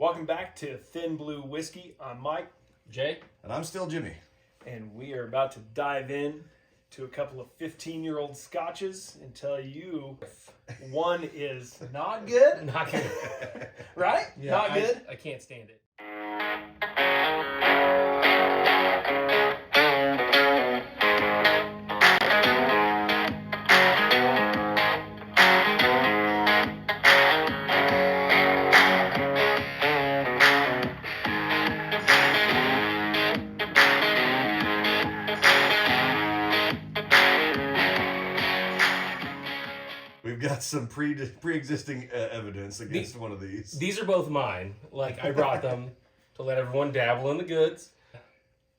Welcome back to Thin Blue Whiskey. I'm Mike. Jay. And I'm still Jimmy. And we are about to dive in to a couple of 15-year-old Scotches and tell you if one is not good. Not good. Right? Yeah, not good? I can't stand it. We've got some pre-existing evidence against one of these. These are both mine. Like, I brought them to let everyone dabble in the goods.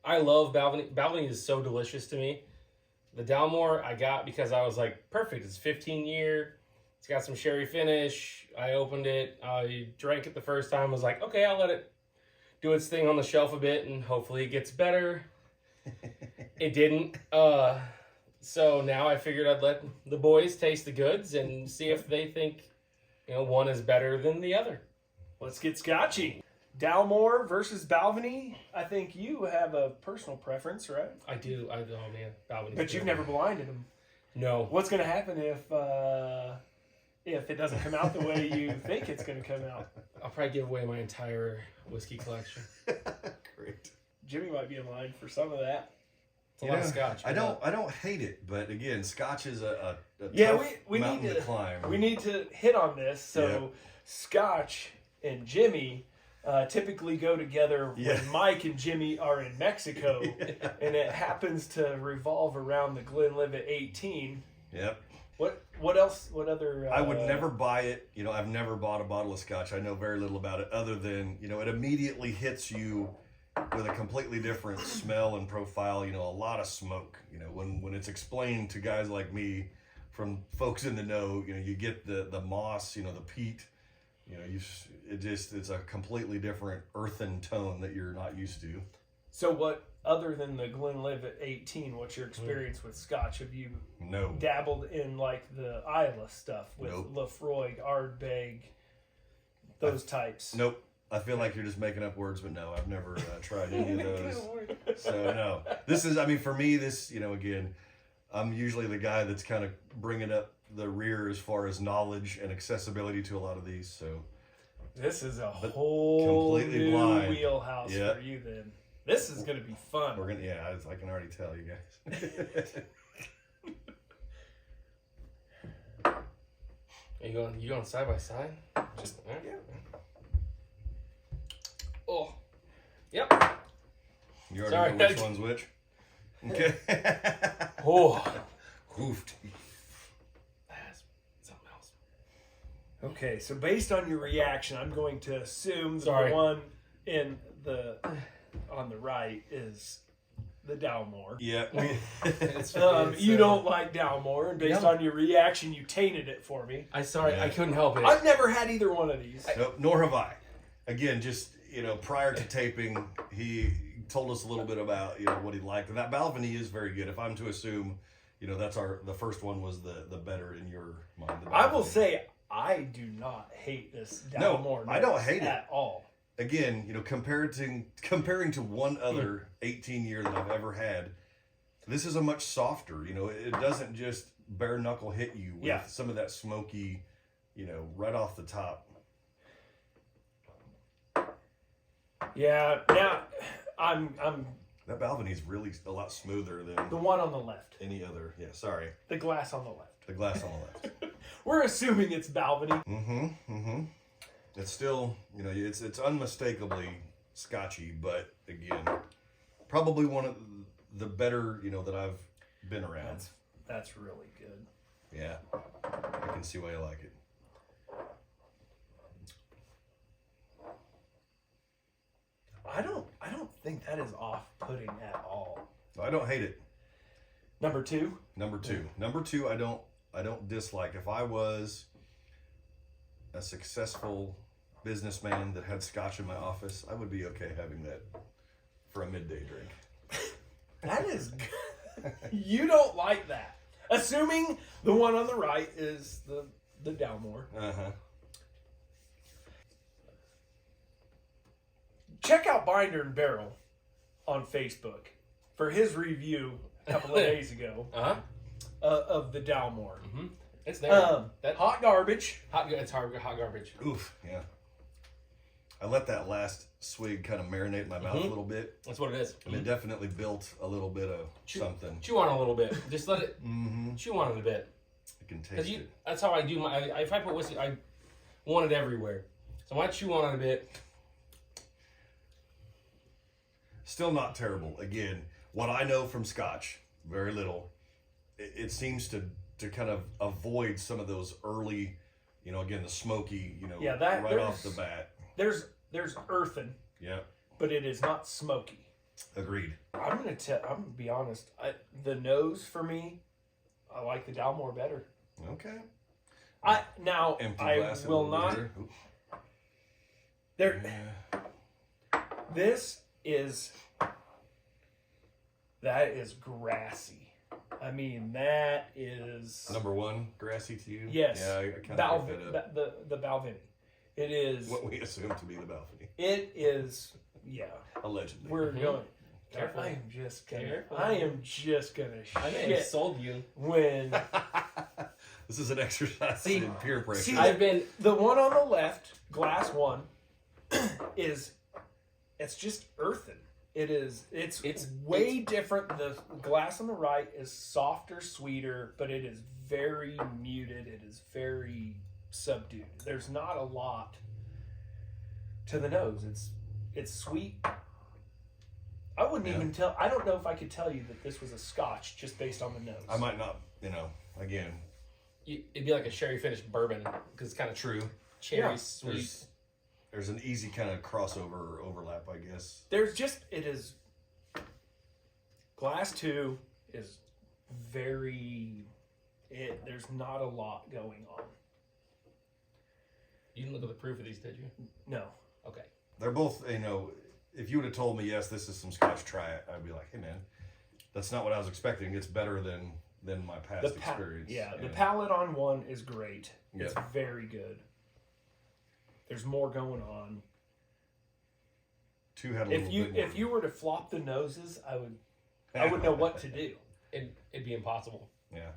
I love Balvenie. Balvenie is so delicious to me. The Dalmore I got because I was like, perfect. It's 15-year. It's got some sherry finish. I opened it. I drank it the first time. Was like, okay, I'll let it do its thing on the shelf a bit, and hopefully it gets better. It didn't. So now I figured I'd let the boys taste the goods and see if they think, one is better than the other. Let's get scotchy. Dalmore versus Balvenie. I think you have a personal preference, right? I do. Oh man, Balvenie's But you've good. never blinded them. No. What's going to happen if it doesn't come out the way you think it's going to come out? I'll probably give away my entire whiskey collection. Great. Jimmy might be in line for some of that. It's a lot of scotch. I don't hate it, but again, Scotch is a Yeah, tough we mountain need to climb. We need to hit on this. So, Scotch and Jimmy typically go together when Mike and Jimmy are in Mexico, and it happens to revolve around the Glenlivet 18. Yep. What else? What other? I would never buy it. I've never bought a bottle of Scotch. I know very little about it, other than it immediately hits you with a completely different smell and profile. A lot of smoke. When it's explained to guys like me, from folks in the know, you get the moss, the peat. It's a completely different earthen tone that you're not used to. So what, other than the Glenlivet 18, what's your experience with Scotch? Have you dabbled in like the Isla stuff with Lafroig, Ardbeg, those types? Nope. I feel like you're just making up words, but no, I've never tried any of those. So no, this is, for me, this, again, I'm usually the guy that's kind of bringing up the rear as far as knowledge and accessibility to a lot of these. So this is a whole completely new blind wheelhouse for you then. This is going to be fun. We're gonna, I can already tell you guys. Are you going side by side? Just Oh, yep. You already know which one's which. Okay. Oh, Hoofed. that's something else. Okay, so based on your reaction, I'm going to assume that Sorry. the one on the right is the Dalmore. Yeah. You don't like Dalmore, and based on your reaction, you tainted it for me. I couldn't help it. I've never had either one of these. Nope, nor have I. Again, just prior to taping, he told us a little bit about what he liked, and that Balvenie is very good. If I'm to assume, that's the first one was the better in your mind. I will say I do not hate this Dalmore. No, I don't hate it at all. Again, comparing to one other 18-year that I've ever had, this is a much softer. It doesn't just bare knuckle hit you with some of that smoky, right off the top. Yeah, now I'm That Balvenie's really a lot smoother than the one on the left. any other. Yeah, sorry. The glass on the left. The glass on the left. We're assuming it's Balvenie. It's still, it's unmistakably Scotchy, but again, probably one of the better, that I've been around. That's really good. Yeah, I can see why you like it. I don't think that is off-putting at all. I don't hate it. Number two, I don't dislike. If I was a successful businessman that had Scotch in my office, I would be okay having that for a midday drink. that is good. You don't like that. Assuming the one on the right is the Dalmore. check out Binder and Barrel on Facebook for his review a couple of days ago of the Dalmore. Mm-hmm. It's there. Hot garbage. It's hot garbage. Oof, yeah. I let that last swig kind of marinate in my mouth a little bit. That's what it is. And it definitely built a little bit of something. Chew on it a little bit. Just let it chew on it a bit. You can taste it. That's how I do my. If I put whiskey, I want it everywhere. So I chew on it a bit. Still not terrible. Again, what I know from Scotch, very little. It seems to kind of avoid some of those early, again, the smoky, right off the bat. There's earthen. Yeah. But it is not smoky. Agreed. I'm gonna be honest. The nose for me, I like the Dalmore better. Okay. I will not. There. That is grassy. I mean, that is number one, grassy to you. Yes. Yeah, I kind of picked that up. The Balvenie. It is what we assume to be the Balvenie. It is. Yeah. Allegedly. We're going. Careful. I am just gonna. I may have sold you when. This is an exercise in peer pressure. See, I've been the one on the left, glass one, it's just earthen. It's way different. The glass on the right is softer, sweeter, but it is very muted. It is very subdued. There's not a lot to the nose. It's sweet. I wouldn't even tell. I don't know if I could tell you that this was a Scotch just based on the nose. I might not. Again, it'd be like a sherry finished bourbon because it's kind of true. Cherry sweet. There's an easy kind of crossover or overlap, I guess. Glass 2 is there's not a lot going on. You didn't look at the proof of these, did you? No. Okay. They're both, if you would have told me, yes, this is some Scotch, try it, I'd be like, hey, man, that's not what I was expecting. It's better than my past experience. The palate on one is great. It's very good. There's more going on. 2 had a little bit more. If you were to flop the noses, I would know what to do. It'd be impossible. Yeah.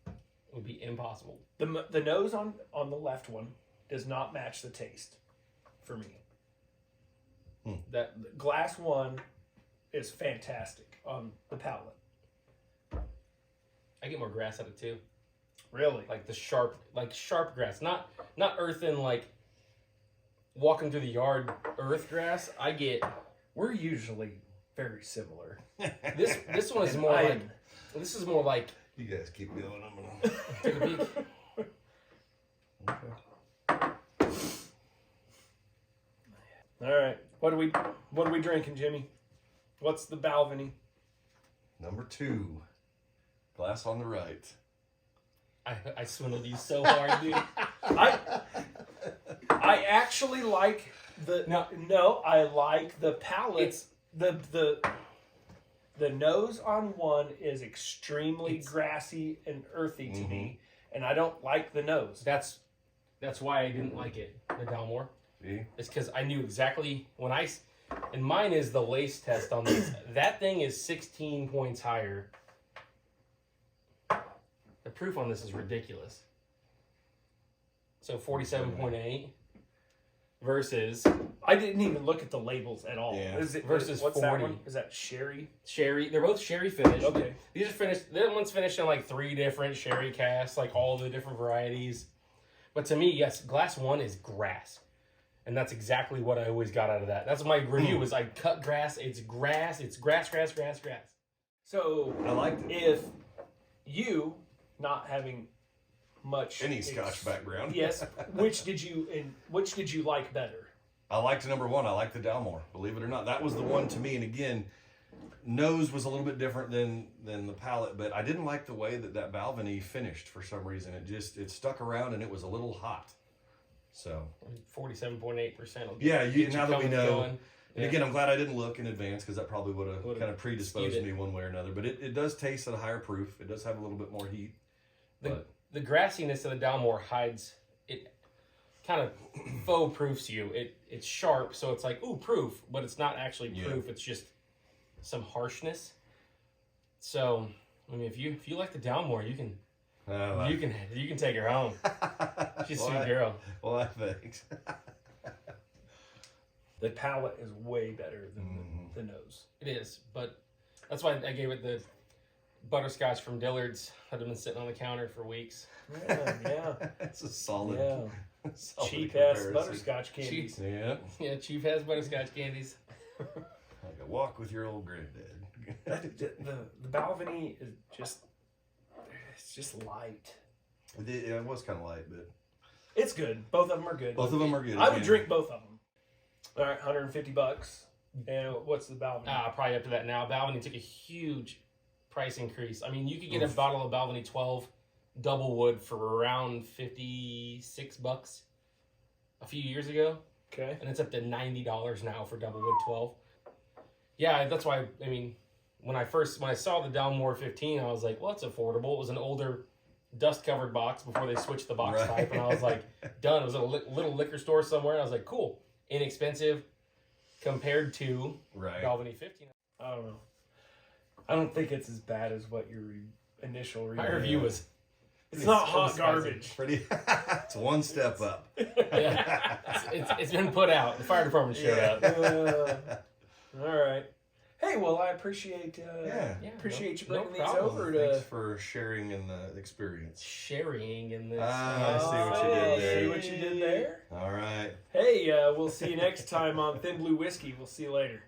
It would be impossible. The nose on the left one does not match the taste for me. That glass one is fantastic on the palate. I get more grass out of it too. Really? Like sharp grass. Not earthen like walking through the yard earth grass. We're usually very similar. This one is more like. This is more like. You guys keep going. I'm gonna take a peek. Okay. All right. What are we drinking, Jimmy? What's the Balvenie? Number 2. Glass on the right. I swindled you so hard, dude. I actually like I like the palate. The nose on one is extremely grassy and earthy to me, and I don't like the nose. That's why I didn't like it, the Dalmore. See? It's because I knew exactly and mine is the lace test on this. That thing is 16 points higher. The proof on this is ridiculous. So 47.8 versus. I didn't even look at the labels at all. Yeah. Versus what's 40. That one? Is that sherry? Sherry. They're both sherry finished. Okay. These are finished. That one's finished in like 3 different sherry casks, like all the different varieties. But to me, yes, glass 1 is grass. And that's exactly what I always got out of that. That's my review was I cut grass. It's grass. It's grass. So I liked it. If you not having much any Scotch background, yes, which did you like better? I liked number 1. I liked the Dalmore. Believe it or not, that was the one to me. And again, nose was a little bit different than the palate, but I didn't like the way that Balvenie finished for some reason. It stuck around and it was a little hot. So 47.8%. Now that we know. Going. And again, I'm glad I didn't look in advance because that probably would have kind of predisposed me one way or another. But it does taste at a higher proof. It does have a little bit more heat. The grassiness of the Dalmore hides it. kind of faux proofs you. It's sharp, so it's like, ooh, proof, but it's not actually proof. It's just some harshness. So, I mean, if you like the Dalmore, you can take her home. She's a sweet girl. Well, thanks. The palate is way better than the nose. It is, but that's why I gave it the butterscotch from Dillard's that had been sitting on the counter for weeks. Yeah. It's a solid, cheap ass comparison. butterscotch candies. Yeah, cheap ass butterscotch candies. Like a walk with your old granddad. The Balvenie is just light. It was kind of light, but it's good. Both of them are good. Both of them are good. I would drink both of them. All right, $150. And what's the Balvenie? Probably up to that now. Balvenie took a huge price increase. I mean, you could get a bottle of Balvenie 12 double wood for around $56 a few years ago. Okay. And it's up to $90 now for double wood 12. Yeah, that's why, I mean, when I saw the Dalmore 15, I was like, well, it's affordable. It was an older dust-covered box before they switched the box type. And I was like, done. It was at a little liquor store somewhere. And I was like, cool. Inexpensive compared to Balvenie 15. I don't know. I don't think it's as bad as what your initial review. My review was... It's not hot garbage. It's one step up. Yeah, it's been put out. The fire department showed up. All right. Hey, well, I appreciate you bringing these over. Thanks for sharing in the experience. Sharing in this. I see what you did there. See what you did there? All right. Hey, we'll see you next time on Thin Blue Whiskey. We'll see you later.